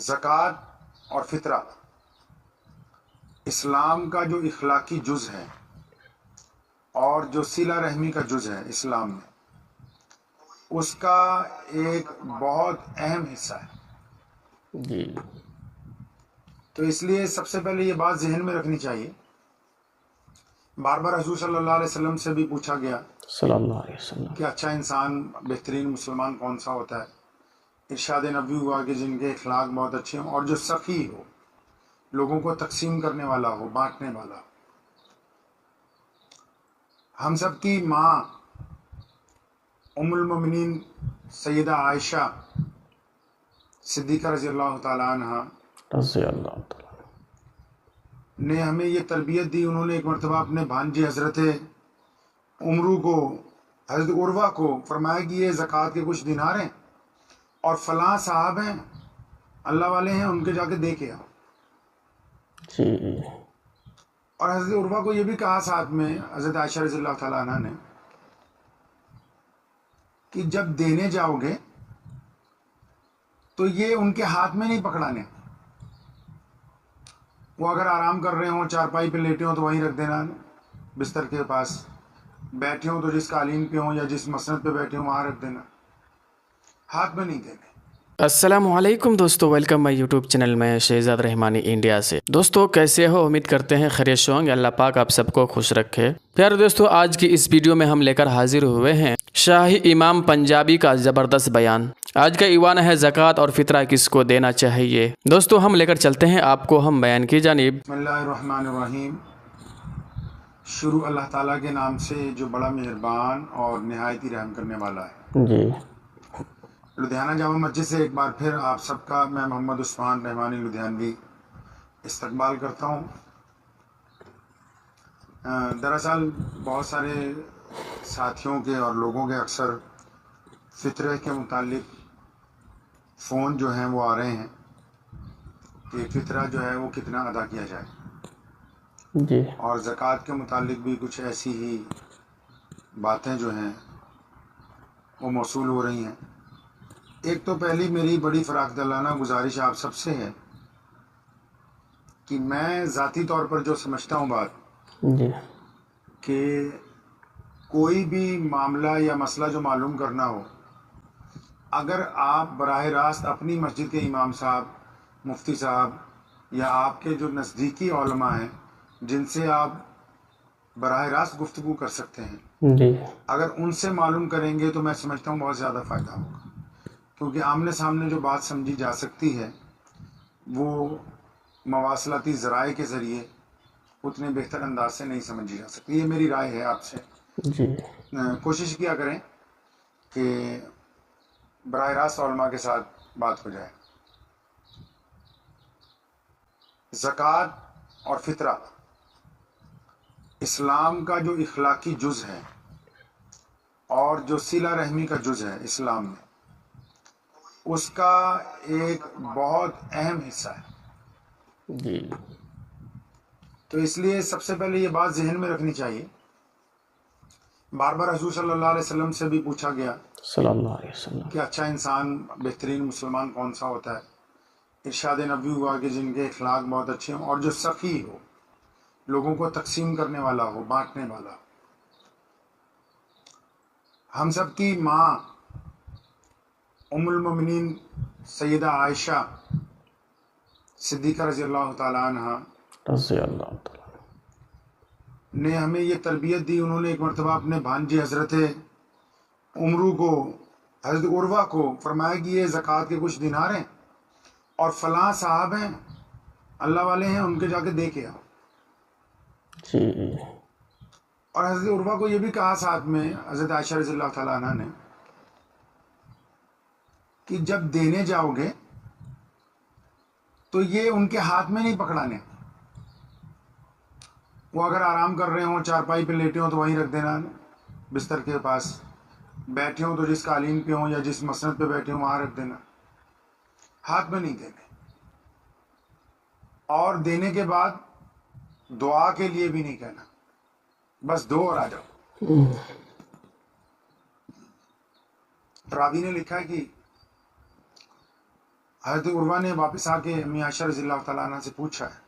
زکوٰۃ اور فطرہ اسلام کا جو اخلاقی جز ہے اور جو صلہ رحمی کا جز ہے اسلام میں، اس کا ایک بہت اہم حصہ ہے جی تو اس لیے سب سے پہلے یہ بات ذہن میں رکھنی چاہیے۔ بار بار حضور صلی اللہ علیہ وسلم سے بھی پوچھا گیا صلی اللہ علیہ وسلم۔ کہ اچھا انسان، بہترین مسلمان کون سا ہوتا ہے؟ ارشاد نبی ہوا کہ جن کے اخلاق بہت اچھے ہوں اور جو سخی ہو، لوگوں کو تقسیم کرنے والا ہو، بانٹنے والا ہو۔ ہم سب کی ماں ام المومنین سیدہ عائشہ صدیقہ رضی اللہ تعالیٰ عنہ رضی اللہ تعالیٰ۔ نے ہمیں یہ تربیت دی۔ انہوں نے ایک مرتبہ اپنے بھانجے حضرت عمرو کو، حضرت عروہ کو فرمایا کہ یہ زکوٰۃ کے کچھ دینار ہیں اور فلاں صاحب ہیں، اللہ والے ہیں، ان کے جا کے دے کے آؤ۔ جی اور حضرت عروہ کو یہ بھی کہا ساتھ میں حضرت عائشہ رضی اللہ تعالیٰ عنہ نے کہ جب دینے جاؤ گے تو یہ ان کے ہاتھ میں نہیں پکڑانے، وہ اگر آرام کر رہے ہوں، چارپائی پہ لیٹے ہوں تو وہیں رکھ دینا، بستر کے پاس بیٹھے ہوں تو جس قالین پہ ہوں یا جس مسند پہ بیٹھے ہوں وہاں رکھ دینا، ہاتھ میں نہیں دینے۔ السلام علیکم دوستو، ویلکم مائی یوٹیوب چینل میں شہزاد رحمانی انڈیا سے۔ دوستو کیسے ہو؟ امید کرتے ہیں خیریت سے ہوں گے۔ اللہ پاک آپ سب کو خوش رکھے۔ پیارے دوستو، آج کی اس ویڈیو میں ہم لے کر حاضر ہوئے ہیں شاہی امام پنجابی کا زبردست بیان۔ آج کا ایوان ہے زکوٰۃ اور فطرہ کس کو دینا چاہیے۔ دوستو ہم لے کر چلتے ہیں آپ کو ہم بیان کی جانب۔ بسم اللہ الرحمن الرحیم۔ شروع اللہ تعالیٰ کے نام سے جو بڑا مہربان اور نہایت ہی رحم کرنے والا ہے۔ جی لدھیانہ جامع مسجد سے ایک بار پھر آپ سب کا میں محمد عثمان رحمانی لدھیانوی استقبال کرتا ہوں۔ دراصل بہت سارے ساتھیوں کے اور لوگوں کے اکثر فطرے کے متعلق فون جو ہیں وہ آ رہے ہیں کہ فطرہ جو ہے وہ کتنا ادا کیا جائے، جی اور زکوٰۃ کے متعلق بھی کچھ ایسی ہی باتیں جو ہیں وہ موصول ہو رہی ہیں۔ ایک تو پہلی میری بڑی فراخ دلانہ گزارش آپ سب سے ہے کہ میں ذاتی طور پر جو سمجھتا ہوں بات جی کہ کوئی بھی معاملہ یا مسئلہ جو معلوم کرنا ہو، اگر آپ براہ راست اپنی مسجد کے امام صاحب، مفتی صاحب یا آپ کے جو نزدیکی علماء ہیں جن سے آپ براہ راست گفتگو کر سکتے ہیں، جی اگر ان سے معلوم کریں گے تو میں سمجھتا ہوں بہت زیادہ فائدہ ہوگا، کیونکہ آمنے سامنے جو بات سمجھی جا سکتی ہے وہ مواصلاتی ذرائع کے ذریعے اتنے بہتر انداز سے نہیں سمجھی جا سکتی۔ یہ میری رائے ہے آپ سے۔ جی کوشش کیا کریں کہ براہ راست علماء کے ساتھ بات ہو جائے۔ زکوٰۃ اور فطرہ اسلام کا جو اخلاقی جز ہے اور جو صلہ رحمی کا جز ہے اسلام میں، اس کا ایک بہت اہم حصہ ہے جی تو اس لیے سب سے پہلے یہ بات ذہن میں رکھنی چاہیے۔ بار بار حضور صلی اللہ علیہ وسلم سے بھی پوچھا گیا صلی اللہ علیہ وسلم۔ کہ اچھا انسان، بہترین مسلمان کون سا ہوتا ہے؟ ارشاد نبی ہوا کہ جن کے اخلاق بہت اچھے ہوں اور جو سخی ہو، لوگوں کو تقسیم کرنے والا ہو، بانٹنے والا ہو۔ ہم سب کی ماں ام المومنین سیدہ عائشہ صدیقہ رضی اللہ تعالیٰ عنہ رضی اللہ تعالیٰ۔ نے ہمیں یہ تربیت دی۔ انہوں نے ایک مرتبہ اپنے بھانجے حضرت عمرو کو، حضرت عروہ کو فرمایا کہ یہ زکوٰۃ کے کچھ دینار ہیں اور فلاں صاحب ہیں، اللہ والے ہیں، ان کے جا کے دے کے آؤ۔ جی اور حضرت عروہ کو یہ بھی کہا ساتھ میں حضرت عائشہ رضی اللہ تعالیٰ عنہ نے کہ جب دینے جاؤ گے تو یہ ان کے ہاتھ میں نہیں پکڑانے، وہ اگر آرام کر رہے ہوں، چارپائی پہ لیٹے ہوں تو وہیں رکھ دینا، بستر کے پاس بیٹھے ہوں تو جس قالین پہ ہوں یا جس مسند پہ بیٹھے ہوں وہاں رکھ دینا، ہاتھ میں نہیں دینے۔ اور دینے کے بعد دعا کے لیے بھی نہیں کہنا، بس دو اور آ جاؤ۔ راوی نے لکھا ہے کہ حضرت عروہ نے واپس آ کے امی عائشہ رضی اللہ تعالیٰ عنہ سے پوچھا ہے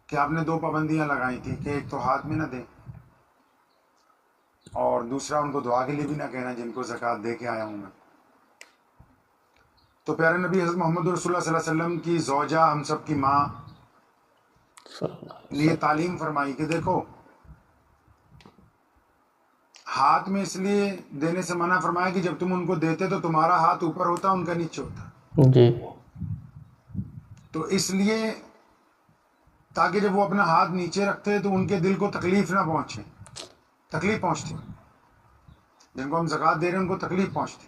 کہ آپ نے 2 پابندیاں لگائی تھیں کہ ایک تو ہاتھ میں نہ دیں اور دوسرا ان کو دعا کے لیے بھی نہ کہنا جن کو زکوٰۃ دے کے آیا ہوں میں. تو پیارے نبی حضرت محمد رسول اللہ صلی اللہ علیہ وسلم کی زوجہ ہم سب کی ماں نے یہ تعلیم فرمائی کہ دیکھو ہاتھ میں اس لیے دینے سے منع فرمایا کہ جب تم ان کو دیتے تو تمہارا ہاتھ اوپر ہوتا ان کا نیچے ہوتا. جی تو اس لیے تاکہ جب وہ اپنا ہاتھ نیچے رکھتے تو ان کے دل کو تکلیف نہ پہنچے. تکلیف پہنچتی جن کو ہم زکوٰۃ دے رہے ہیں ان کو تکلیف پہنچتی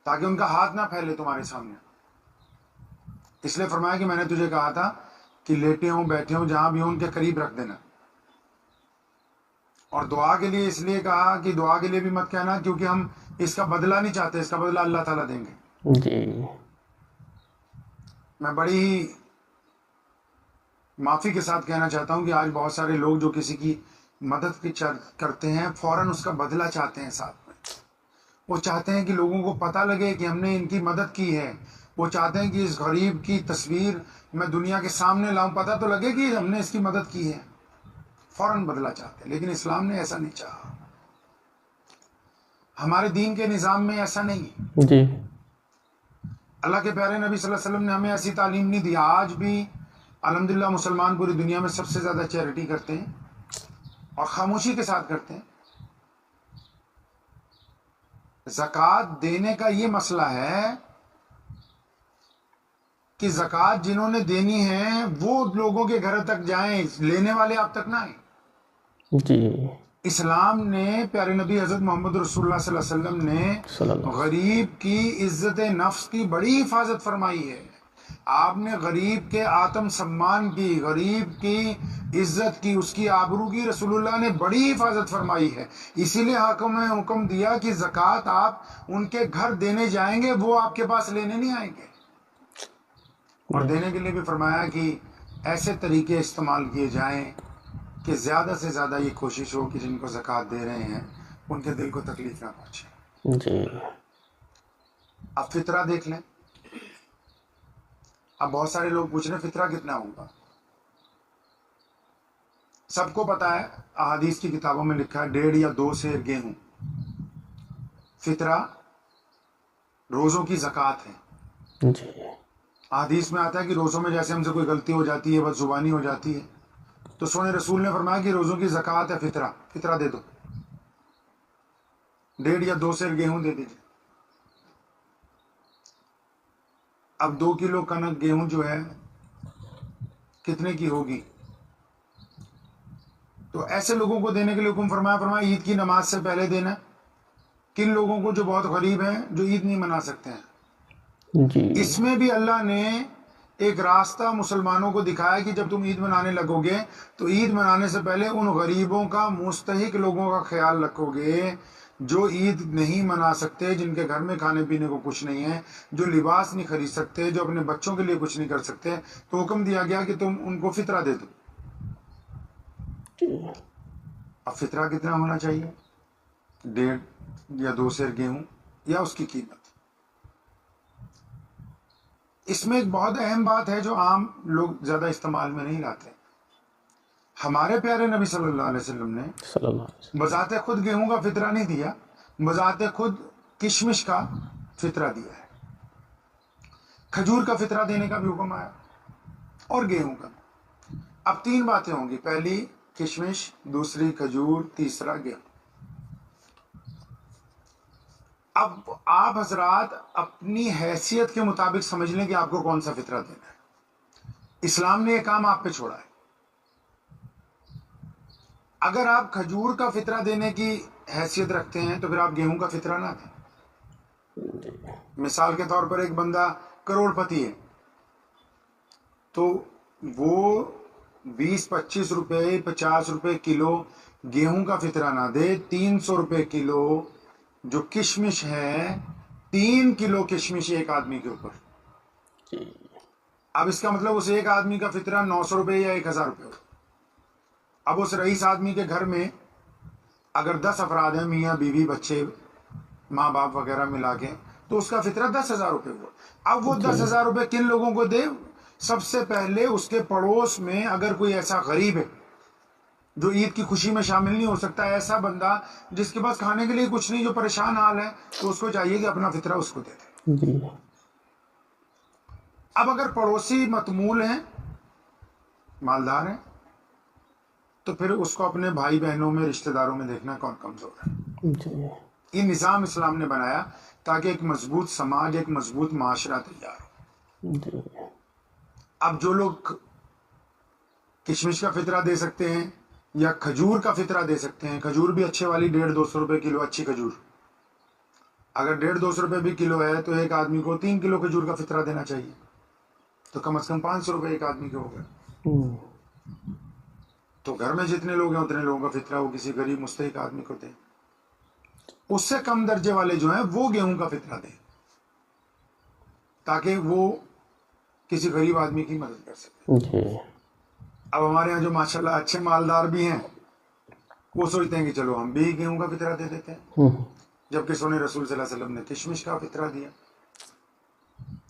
تاکہ ان کا ہاتھ نہ پھیلے تمہارے سامنے. اس لیے فرمایا کہ میں نے تجھے کہا تھا کہ لیٹے ہوں بیٹھے ہوں جہاں بھی ہوں ان کے قریب رکھ دینا. اور دعا کے لیے اس لیے کہا کہ دعا کے لیے بھی مت کہنا کیونکہ ہم اس کا بدلہ نہیں چاہتے, اس کا بدلہ اللہ تعالیٰ دیں گے. جی میں بڑی ہی معافی کے ساتھ کہنا چاہتا ہوں کہ آج بہت سارے لوگ جو کسی کی مدد کرتے ہیں فوراً اس کا بدلہ چاہتے ہیں. ساتھ میں وہ چاہتے ہیں کہ لوگوں کو پتہ لگے کہ ہم نے ان کی مدد کی ہے. وہ چاہتے ہیں کہ اس غریب کی تصویر میں دنیا کے سامنے لاؤں, پتہ تو لگے کہ ہم نے اس کی مدد کی ہے. فوراً بدلہ چاہتے ہیں, لیکن اسلام نے ایسا نہیں چاہا. ہمارے دین کے نظام میں ایسا نہیں. جی اللہ کے پیارے نبی صلی اللہ علیہ وسلم نے ہمیں ایسی تعلیم نہیں دی. آج بھی الحمدللہ مسلمان پوری دنیا میں سب سے زیادہ چیریٹی کرتے ہیں اور خاموشی کے ساتھ کرتے ہیں. زکوٰۃ دینے کا یہ مسئلہ ہے کہ زکوٰۃ جنہوں نے دینی ہے وہ لوگوں کے گھر تک جائیں, لینے والے آپ تک نہ آئیں. جی اسلام نے پیارے نبی حضرت محمد رسول اللہ صلی اللہ علیہ وسلم نے غریب کی عزت نفس کی بڑی حفاظت فرمائی ہے. آپ نے غریب کے آتم سمان کی, غریب کی عزت کی, اس کی آبرو کی رسول اللہ نے بڑی حفاظت فرمائی ہے. اسی لیے حاکم نے حکم دیا کہ زکوٰۃ آپ ان کے گھر دینے جائیں گے, وہ آپ کے پاس لینے نہیں آئیں گے. اور دینے کے لیے بھی فرمایا کہ ایسے طریقے استعمال کیے جائیں کہ زیادہ سے زیادہ یہ کوشش ہو کہ جن کو زکوٰۃ دے رہے ہیں ان کے دل کو تکلیف نہ پہنچے. جی اب فطرہ دیکھ لیں. اب بہت سارے لوگ پوچھ رہے ہیں فطرہ کتنا ہوگا. سب کو پتا ہے, احادیث کی کتابوں میں لکھا ہے 1.5 یا 2 سیر گیہوں فطرہ روزوں کی زکوٰۃ ہے. جی احادیث میں آتا ہے کہ روزوں میں جیسے ہم سے کوئی غلطی ہو جاتی ہے, بد زبانی ہو جاتی ہے, تو سونے رسول نے فرمایا کہ روزوں کی زکوٰۃ ہے فطرہ, فطرہ دے دو. 1.5 یا 2 سیر گیہوں دے دیجیے. اب 2 کلو کنک گیہوں جو ہے کتنے کی ہوگی؟ تو ایسے لوگوں کو دینے کے لیے حکم فرمایا عید کی نماز سے پہلے دینا. کن لوگوں کو جو بہت غریب ہیں, جو عید نہیں منا سکتے ہیں. جی اس میں بھی اللہ نے ایک راستہ مسلمانوں کو دکھایا کہ جب تم عید منانے لگو گے تو عید منانے سے پہلے ان غریبوں کا, مستحق لوگوں کا خیال رکھو گے جو عید نہیں منا سکتے, جن کے گھر میں کھانے پینے کو کچھ نہیں ہے, جو لباس نہیں خرید سکتے, جو اپنے بچوں کے لیے کچھ نہیں کر سکتے. تو حکم دیا گیا کہ تم ان کو فطرہ دے دو. اب فطرہ کتنا ہونا چاہیے؟ 1.5 یا 2 سیر گیہوں یا اس کی قیمت. اس میں ایک بہت اہم بات ہے جو عام لوگ زیادہ استعمال میں نہیں لاتے. ہمارے پیارے نبی صلی اللہ علیہ وسلم نے بذات خود گیہوں کا فطرہ نہیں دیا, بذات خود کشمش کا فطرہ دیا ہے. کھجور کا فطرہ دینے کا بھی حکم آیا اور گیہوں کا. اب 3 باتیں ہوں گی, پہلی کشمش, دوسری کھجور, تیسرا گیہوں. اب آپ حضرات اپنی حیثیت کے مطابق سمجھ لیں کہ آپ کو کون سا فطرہ دینا ہے. اسلام نے یہ کام آپ پہ چھوڑا ہے. اگر آپ کھجور کا فطرہ دینے کی حیثیت رکھتے ہیں تو پھر آپ گیہوں کا فطرہ نہ دیں. مثال کے طور پر ایک بندہ کروڑ پتی ہے تو وہ 20-25 روپے 50 روپے کلو گیہوں کا فطرہ نہ دے, 300 روپے کلو جو کشمش ہے, 3 کلو کشمش ایک آدمی کے اوپر. اب اس کا مطلب اس ایک آدمی کا فطرہ 900 روپے یا 1000 روپے ہو. اب اس رئیس آدمی کے گھر میں اگر 10 افراد ہیں, میاں بیوی بچے, ماں باپ وغیرہ ملا کے، تو اس کا فطرہ 10,000 روپے ہوا۔ اب وہ 10,000 روپے کن لوگوں کو دے؟ سب سے پہلے اس کے پڑوس میں اگر کوئی ایسا غریب ہے جو عید کی خوشی میں شامل نہیں ہو سکتا، ایسا بندہ جس کے پاس کھانے کے لیے کچھ نہیں، جو پریشان حال ہے، تو اس کو چاہیے کہ اپنا فطرہ اس کو دے دے۔ جی اب اگر پڑوسی متمول ہیں، مالدار ہیں، تو پھر اس کو اپنے بھائی بہنوں میں، رشتہ داروں میں دیکھنا کون کمزور ہے۔ جی یہ نظام اسلام نے بنایا تاکہ ایک مضبوط سماج، ایک مضبوط معاشرہ تیار ہو۔ جی اب جو لوگ کشمش کا فطرہ دے سکتے ہیں یا کھجور کا فطرہ دے سکتے ہیں، کھجور بھی اچھے والی 150-200 روپے کلو، اچھی کھجور اگر 150-200 روپے بھی کلو ہے تو ایک آدمی کو 3 کلو کھجور کا فطرہ دینا چاہیے، تو کم از کم 500 روپے ایک آدمی کے ہو گئے۔ تو گھر میں جتنے لوگ ہیں اتنے لوگوں کا فطرہ وہ کسی غریب مستحق آدمی کو دیں۔ اس سے کم درجے والے جو ہیں وہ گیہوں کا فطرہ دیں تاکہ وہ کسی غریب آدمی کی مدد کر سکے۔ جی اب ہمارے یہاں جو ماشاءاللہ اچھے مالدار بھی ہیں، وہ سوچتے ہیں کہ چلو ہم بھی گیہوں کا فطرہ دے دیتے ہیں، جبکہ سونے رسول صلی اللہ علیہ وسلم نے کشمش کا فطرہ دیا،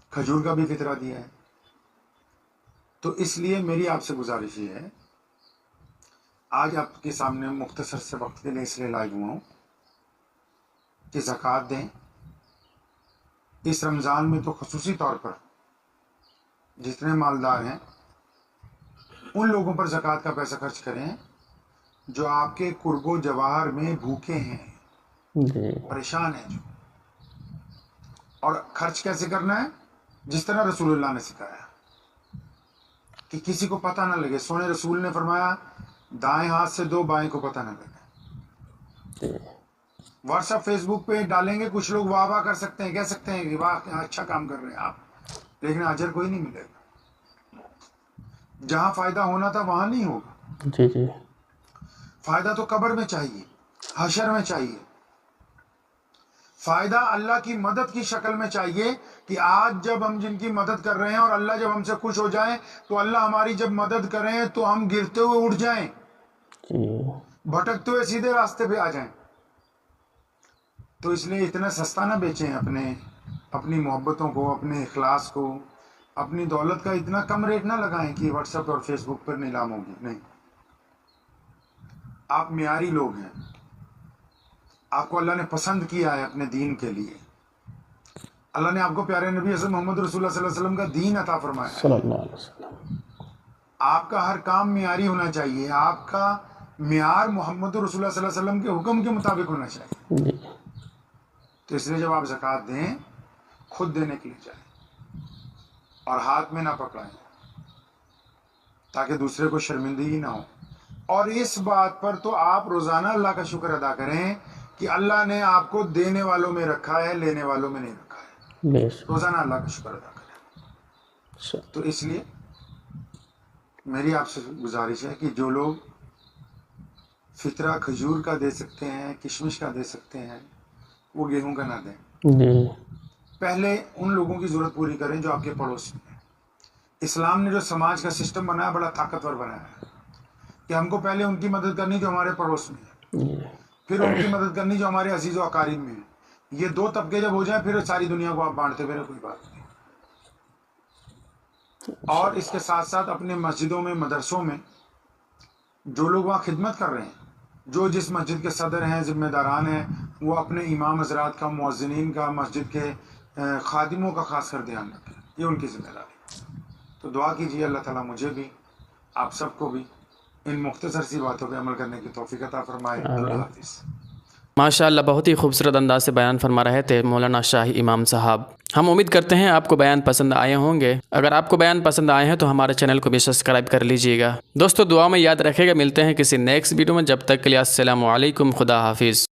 کھجور کا بھی فطرہ دیا ہے۔ تو اس لیے میری آپ سے گزارش یہ ہے، آج آپ کے سامنے مختصر سے وقت کے لیے اس لیے لائیو ہوا ہوں کہ زکوٰۃ دیں۔ اس رمضان میں تو خصوصی طور پر جتنے مالدار ہیں ان لوگوں پر زکوٰۃ کا پیسہ خرچ کریں جو آپ کے قرب و جواہر میں بھوکے ہیں، پریشان ہیں جو۔ اور خرچ کیسے کرنا ہے؟ جس طرح رسول اللہ نے سکھایا کہ کسی کو پتہ نہ لگے۔ سونے رسول نے فرمایا دائیں ہاتھ سے دو، بائیں کو پتہ نہ لگے۔ واٹس ایپ فیس بک پہ ڈالیں گے، کچھ لوگ واہ واہ کر سکتے ہیں، کہہ سکتے ہیں کہ واہ اچھا کام کر رہے ہیں آپ، لیکن اجر کوئی نہیں ملے گا۔ جہاں فائدہ ہونا تھا وہاں نہیں ہوگا۔ جی جی فائدہ تو قبر میں چاہیے، حشر میں چاہیے۔ فائدہ اللہ کی مدد کی شکل میں چاہیے کہ آج جب ہم جن کی مدد کر رہے ہیں اور اللہ جب ہم سے خوش ہو جائیں تو اللہ ہماری جب مدد کریں تو ہم گرتے ہوئے اٹھ جائیں، بھٹکتے ہوئے سیدھے راستے پہ آ جائیں۔ تو اس لیے اتنا سستا نہ بیچیں اپنی محبتوں کو، اپنے اخلاص کو، اپنی دولت کا اتنا کم ریٹ نہ لگائیں کہ واٹس ایپ اور فیس بک پر نیلام ہوگی۔ نہیں، آپ معیاری لوگ ہیں، آپ کو اللہ نے پسند کیا ہے اپنے دین کے لیے۔ اللہ نے آپ کو پیارے نبی حضرت محمد رسول اللہ صلی اللہ علیہ وسلم کا دین عطا فرمایا ہے۔ صلی اللہ علیہ وسلم۔ آپ کا ہر کام معیاری ہونا چاہیے، آپ کا معیار محمد رسول اللہ صلی اللہ علیہ وسلم کے حکم کے مطابق ہونا چاہیے۔ تو اس لیے جب آپ زکوٰۃ دیں، خود دینے کے لیے جائیں اور ہاتھ میں نہ پکڑائیں تاکہ دوسرے کو شرمندگی نہ ہو۔ اور اس بات پر تو آپ روزانہ اللہ کا شکر ادا کریں کہ اللہ نے آپ کو دینے والوں میں رکھا ہے، لینے والوں میں نہیں رکھا ہے۔ روزانہ اللہ کا شکر ادا کریں۔ تو اس لیے میری آپ سے گزارش ہے کہ جو لوگ فطرہ کھجور کا دے سکتے ہیں، کشمش کا دے سکتے ہیں، وہ گیہوں کا نہ دیں۔ پہلے ان لوگوں کی ضرورت پوری کریں جو آپ کے پڑوس میں ہیں۔ اسلام نے جو سماج کا سسٹم بنایا بڑا طاقتور بنایا ہے کہ ہم کو پہلے ان کی مدد کرنی جو ہمارے پڑوس میں ہے، پھر ان کی مدد کرنی جو ہمارے عزیز و اقارب میں ہے۔ یہ دو طبقے جب ہو جائیں پھر ساری دنیا کو آپ بانٹتے پھریں، کوئی بات نہیں۔ اور اس کے ساتھ ساتھ اپنے مسجدوں میں، مدرسوں میں جو لوگ وہاں خدمت کر رہے ہیں، جو جس مسجد کے صدر ہیں، ذمہ داران ہیں، وہ اپنے امام حضرات کا، مؤذنین کا، مسجد کے خادموں کا خاص کر دھیان رکھیں۔ یہ ان کی ذمہ داری ہے۔ تو دعا کیجیے اللہ تعالیٰ مجھے بھی، آپ سب کو بھی ان مختصر سی باتوں پہ عمل کرنے کی توفیق عطا فرمائے۔ اللہ حافظ۔ ماشاءاللہ بہت ہی خوبصورت انداز سے بیان فرما رہے تھے مولانا شاہی امام صاحب۔ ہم امید کرتے ہیں آپ کو بیان پسند آئے ہوں گے۔ اگر آپ کو بیان پسند آئے ہیں تو ہمارے چینل کو بھی سبسکرائب کر لیجئے گا۔ دوستو دعا میں یاد رکھے گا، ملتے ہیں کسی نیکسٹ ویڈیو میں، جب تک کے لیے السلام علیکم، خدا حافظ۔